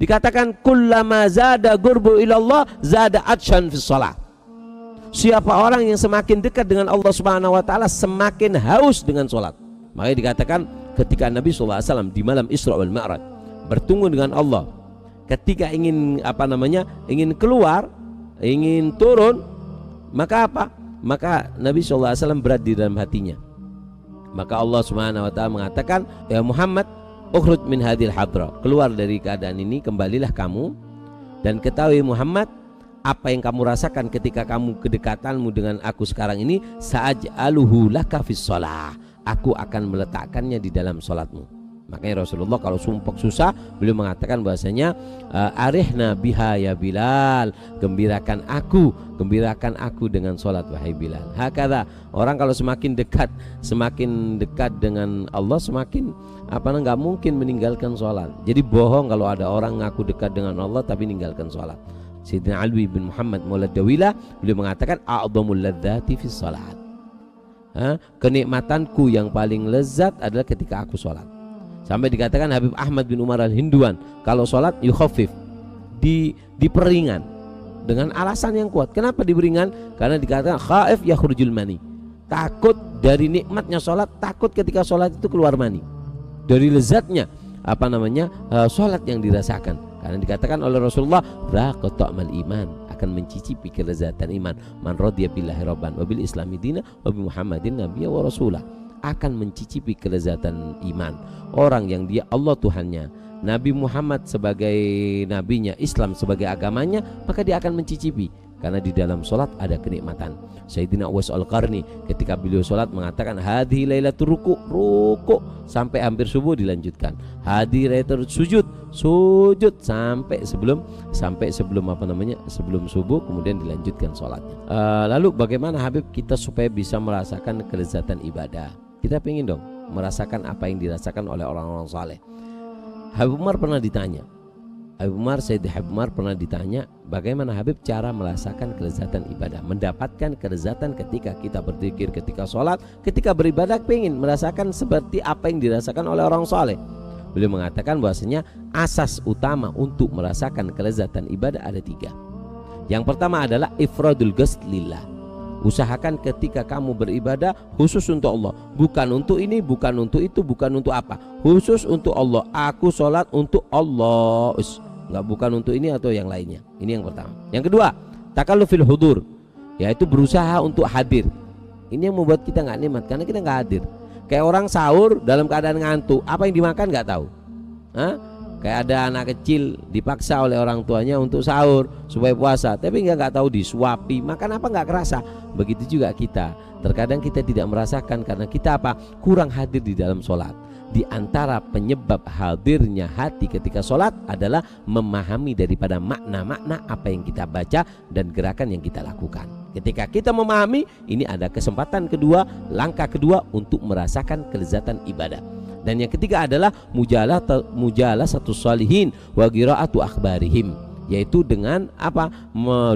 Dikatakan kullama zada qurbu ilallah zada atshan fis shalah. Siapa orang yang semakin dekat dengan Allah Subhanahu wa taala semakin haus dengan salat. Makanya dikatakan ketika Nabi SAW di malam Isra wal Mi'raj bertemu dengan Allah, ketika ingin ingin keluar, ingin turun, maka apa? Maka Nabi SAW berat di dalam hatinya. Maka Allah Subhanahu wa taala mengatakan, ya Muhammad, ukhruj min hadhil hadra, keluar dari keadaan ini, kembalilah kamu dan ketahui Muhammad, apa yang kamu rasakan ketika kamu kedekatanmu dengan aku sekarang ini, sa'aj'aluhu laka fis shalah, aku akan meletakkannya di dalam salatmu. Makanya Rasulullah kalau sumpah susah, beliau mengatakan bahasanya arihna biha ya Bilal, gembirakan aku dengan salat wahai Bilal. Hakadha, orang kalau semakin dekat dengan Allah semakin nggak mungkin meninggalkan salat. Jadi bohong kalau ada orang ngaku dekat dengan Allah tapi meninggalkan salat. Sayyidina Alwi bin Muhammad Maulad Dawilah beliau mengatakan a'dhamul ladzati fis salat. Kenikmatanku yang paling lezat adalah ketika aku salat. Sampai dikatakan Habib Ahmad bin Umar al-Hinduan kalau salat yukhaffif, diperingan dengan alasan yang kuat. Kenapa diperingan? Karena dikatakan khaif yakhrujul mani, takut dari nikmatnya salat, takut ketika salat itu keluar mani, dari lezatnya salat yang dirasakan. Karena dikatakan oleh Rasulullah, raqat ta'mal iman, akan mencicipi kelezatan iman. Man radiya billahi rabban wa bil islami dina wa bi Muhammadin nabiyya wa rasulah, akan mencicipi kelezatan iman. Orang yang dia Allah Tuhannya, Nabi Muhammad sebagai nabinya, Islam sebagai agamanya, maka dia akan mencicipi. Karena di dalam solat ada kenikmatan. Sayyidina Uwais Al-Qarni ketika beliau solat mengatakan hadhi lailatul ruku sampai hampir subuh dilanjutkan. Hadhi lailatul sujud sampai sebelum sebelum subuh, kemudian dilanjutkan solatnya. Lalu bagaimana Habib kita supaya bisa merasakan kelezatan ibadah? Kita pengen dong merasakan apa yang dirasakan oleh orang-orang saleh. Habib Umar pernah ditanya, Sayyid Habib Umar pernah ditanya, bagaimana Habib cara merasakan kelezatan ibadah, mendapatkan kelezatan ketika kita berzikir, ketika sholat, ketika beribadah, pengen merasakan seperti apa yang dirasakan oleh orang soleh. Beliau mengatakan bahwasanya asas utama untuk merasakan kelezatan ibadah ada 3. Yang pertama adalah ifradul ghusl lillah. Usahakan ketika kamu beribadah khusus untuk Allah, bukan untuk ini, bukan untuk itu, bukan untuk apa, khusus untuk Allah. Aku sholat untuk Allah, bukan untuk ini atau yang lainnya. Ini yang pertama. Yang kedua, takallufil hudur, yaitu berusaha untuk hadir. Ini yang membuat kita nggak nikmat karena kita nggak hadir. Kayak orang sahur dalam keadaan ngantuk, apa yang dimakan nggak tahu. Kayak ada anak kecil dipaksa oleh orang tuanya untuk sahur supaya puasa, tapi nggak tahu disuapi, makan apa nggak kerasa. Begitu juga kita, terkadang kita tidak merasakan karena kita kurang hadir di dalam sholat. Di antara penyebab hadirnya hati ketika sholat adalah memahami daripada makna-makna apa yang kita baca dan gerakan yang kita lakukan. Ketika kita memahami, ini ada kesempatan kedua, langkah kedua untuk merasakan kelezatan ibadah. Dan yang ketiga adalah mujalasatus shalihin wa qiraatu akhbarihim, yaitu dengan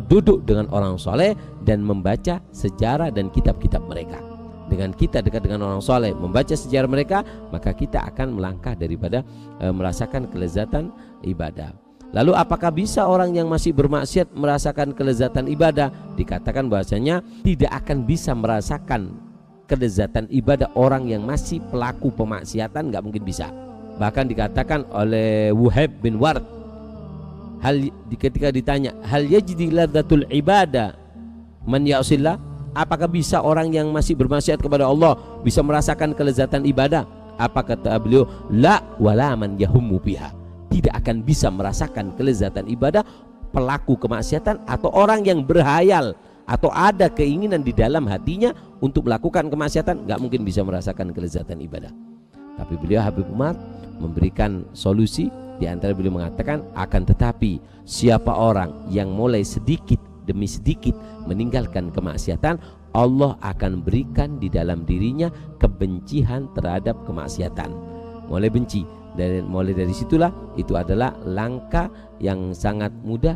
duduk dengan orang soleh dan membaca sejarah dan kitab-kitab mereka. Dengan kita dekat dengan orang soleh, membaca sejarah mereka, maka kita akan melangkah daripada merasakan kelezatan ibadah. Lalu apakah bisa orang yang masih bermaksiat merasakan kelezatan ibadah? Dikatakan bahasanya tidak akan bisa merasakan kelezatan ibadah orang yang masih pelaku pemaksiatan, nggak mungkin bisa. Bahkan dikatakan oleh Wuhaib bin Ward, ketika ditanya hal yajidi ladzatul ibadah man ya'sillah, apakah bisa orang yang masih bermaksiat kepada Allah bisa merasakan kelezatan ibadah? Apa kata beliau? La wala man yahummu biha, tidak akan bisa merasakan kelezatan ibadah pelaku kemaksiatan atau orang yang berhayal atau ada keinginan di dalam hatinya untuk melakukan kemaksiatan, nggak mungkin bisa merasakan kelezatan ibadah. Tapi beliau Habib Umar memberikan solusi. Di antara beliau mengatakan, akan tetapi siapa orang yang mulai sedikit demi sedikit meninggalkan kemaksiatan, Allah akan berikan di dalam dirinya kebencian terhadap kemaksiatan. Mulai benci, dan mulai dari situlah itu adalah langkah yang sangat mudah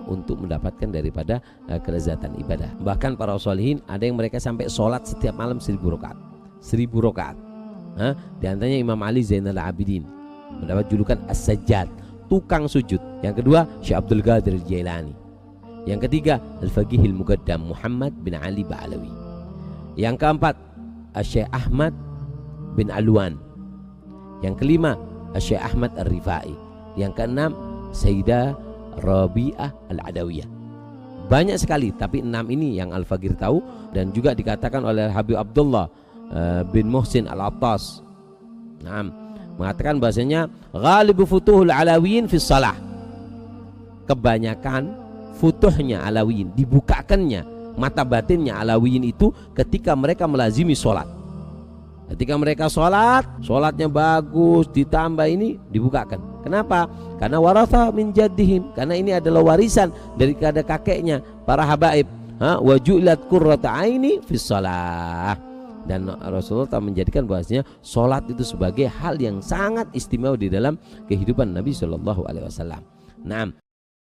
untuk mendapatkan daripada kelezatan ibadah. Bahkan para sholihin ada yang mereka sampai sholat setiap malam 1000 rakaat. 1000 rakaat. Di antaranya Imam Ali Zainal Abidin mendapat julukan As-Sajjad, tukang sujud. Yang kedua Syekh Abdul Qadir Jailani. Yang ketiga Al-Faqihil Muqaddam Muhammad bin Ali Ba'alawi. Yang keempat Syekh Ahmad bin Alwan. Yang kelima Syekh Ahmad Ar-Rifai. Yang keenam Sayyidah Rabi'ah Al-Adawiyah. Banyak sekali, tapi 6 ini yang Al-Faqir tahu. Dan juga dikatakan oleh Habib Abdullah bin Muhsin Al-Attas, mengatakan bahasanya ghalibu futuhul alawiyin fi shalah. Kebanyakan futuhnya alawiyin, dibukakannya mata batinnya alawiyin itu ketika mereka melazimi sholat. Ketika mereka sholatnya bagus, ditambah ini dibukakan. Kenapa? Karena waratha min jaddihim, karena ini adalah warisan daripada kakeknya para habaib. Wa ju'ilat qurratu aini fi shalah. Dan Rasulullah telah menjadikan bahwasanya sholat itu sebagai hal yang sangat istimewa di dalam kehidupan Nabi Shallallahu Alaihi Wasallam. Nah,